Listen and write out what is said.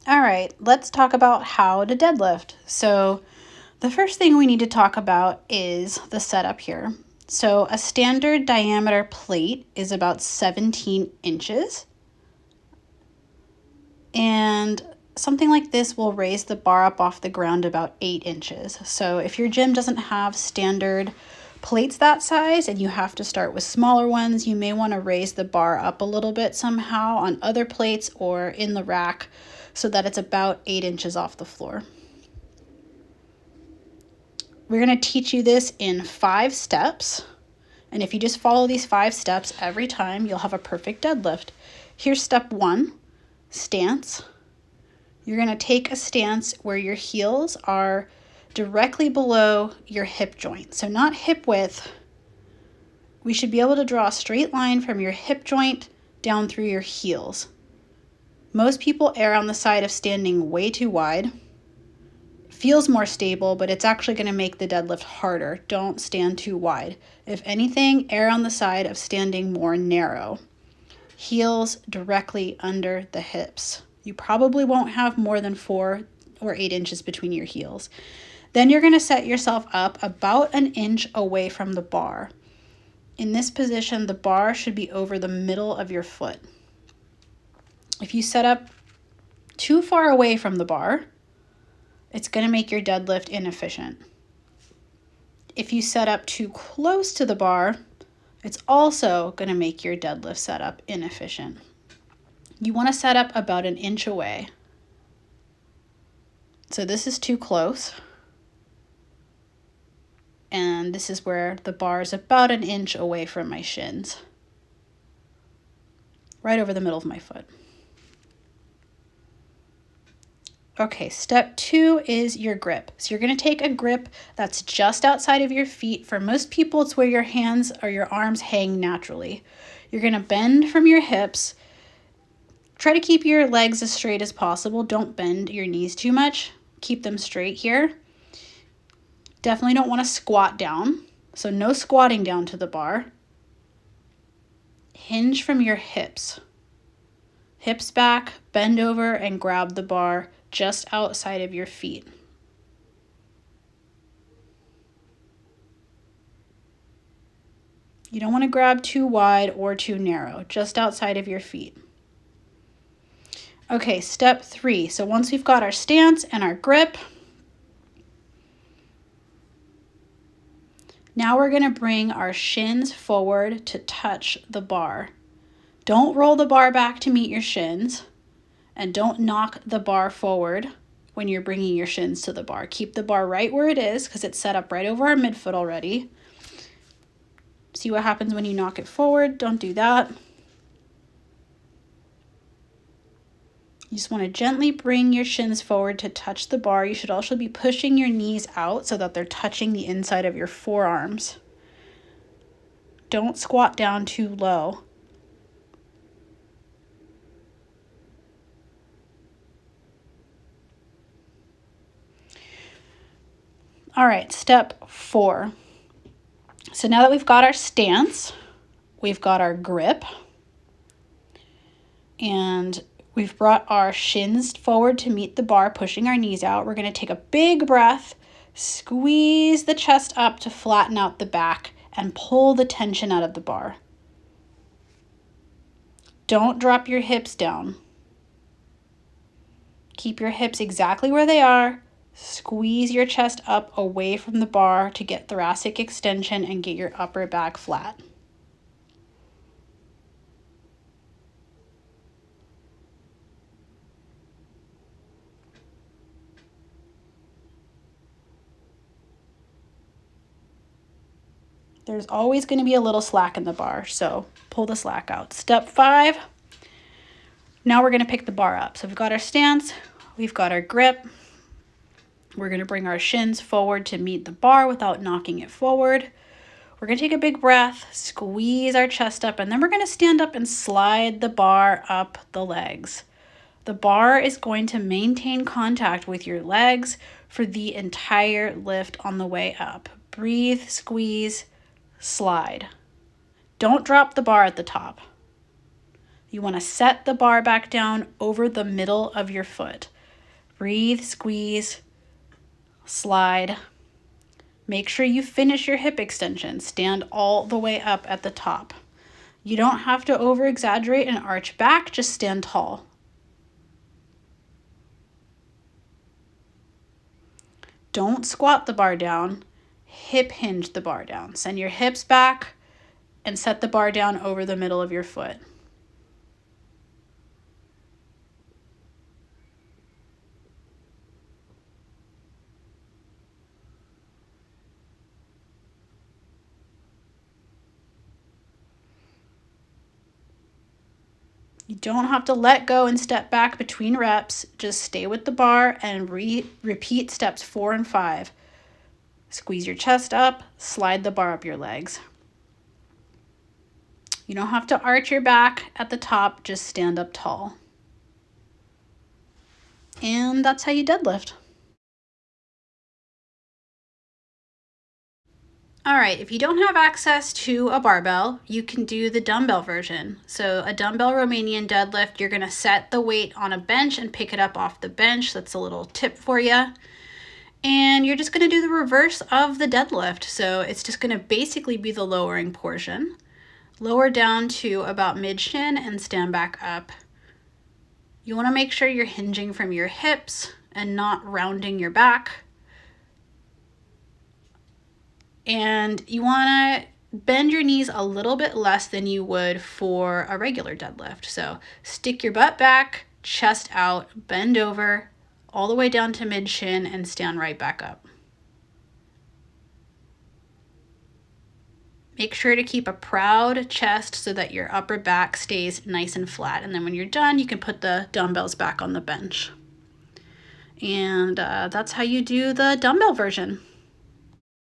All right, let's talk about how to deadlift. So the first thing we need to talk about is the setup here. So a standard diameter plate is about 17 inches. And something like this will raise the bar up off the ground about 8 inches. So if your gym doesn't have standard plates that size and you have to start with smaller ones, you may want to raise the bar up a little bit somehow on other plates or in the rack so that it's about 8 inches off the floor. We're going to teach you this in 5 steps. And if you just follow these 5 steps every time, you'll have a perfect deadlift. Here's step 1, stance. You're going to take a stance where your heels are directly below your hip joint. So not hip width. We should be able to draw a straight line from your hip joint down through your heels. Most people err on the side of standing way too wide. It feels more stable, but it's actually going to make the deadlift harder. Don't stand too wide. If anything, err on the side of standing more narrow. Heels directly under the hips. You probably won't have more than 4 or 8 inches between your heels. Then you're going to set yourself up about an inch away from the bar. In this position, the bar should be over the middle of your foot. If you set up too far away from the bar, it's going to make your deadlift inefficient. If you set up too close to the bar, it's also going to make your deadlift setup inefficient. You want to set up about an inch away. So this is too close. And this is where the bar is about an inch away from my shins. Right over the middle of my foot. Okay, step 2 is your grip. So you're going to take a grip that's just outside of your feet. For most people, it's where your hands or your arms hang naturally. You're going to bend from your hips. Try to keep your legs as straight as possible. Don't bend your knees too much. Keep them straight here. Definitely don't want to squat down. So no squatting down to the bar. Hinge from your hips. Hips back, bend over and grab the bar just outside of your feet. You don't want to grab too wide or too narrow, just outside of your feet. Okay, step 3. So once we've got our stance and our grip, now we're going to bring our shins forward to touch the bar. Don't roll the bar back to meet your shins, and don't knock the bar forward when you're bringing your shins to the bar. Keep the bar right where it is because it's set up right over our midfoot already. See what happens when you knock it forward. Don't do that. You just want to gently bring your shins forward to touch the bar. You should also be pushing your knees out so that they're touching the inside of your forearms. Don't squat down too low. All right, step 4. So now that we've got our stance, we've got our grip, and we've brought our shins forward to meet the bar, pushing our knees out. We're going to take a big breath, squeeze the chest up to flatten out the back, and pull the tension out of the bar. Don't drop your hips down. Keep your hips exactly where they are. Squeeze your chest up away from the bar to get thoracic extension and get your upper back flat. There's always going to be a little slack in the bar, so pull the slack out. Step 5, now we're going to pick the bar up. So we've got our stance, we've got our grip. We're going to bring our shins forward to meet the bar without knocking it forward. We're going to take a big breath, squeeze our chest up, and then we're going to stand up and slide the bar up the legs. The bar is going to maintain contact with your legs for the entire lift on the way up. Breathe, squeeze, slide. Don't drop the bar at the top. You want to set the bar back down over the middle of your foot. Breathe, squeeze, slide. Make sure you finish your hip extension. Stand all the way up at the top. You don't have to over exaggerate and arch back, just stand tall. Don't squat the bar down, hip hinge the bar down. Send your hips back and set the bar down over the middle of your foot. You don't have to let go and step back between reps. Just stay with the bar and repeat steps 4 and 5. Squeeze your chest up, slide the bar up your legs. You don't have to arch your back at the top, just stand up tall. And that's how you deadlift. All right, if you don't have access to a barbell, you can do the dumbbell version. So a dumbbell Romanian deadlift, you're gonna set the weight on a bench and pick it up off the bench. That's a little tip for you. And you're just gonna do the reverse of the deadlift. So it's just gonna basically be the lowering portion. Lower down to about mid-shin and stand back up. You wanna make sure you're hinging from your hips and not rounding your back. And you want to bend your knees a little bit less than you would for a regular deadlift. So stick your butt back, chest out, bend over, all the way down to mid-shin and stand right back up. Make sure to keep a proud chest so that your upper back stays nice and flat. And then when you're done, you can put the dumbbells back on the bench. And that's how you do the dumbbell version.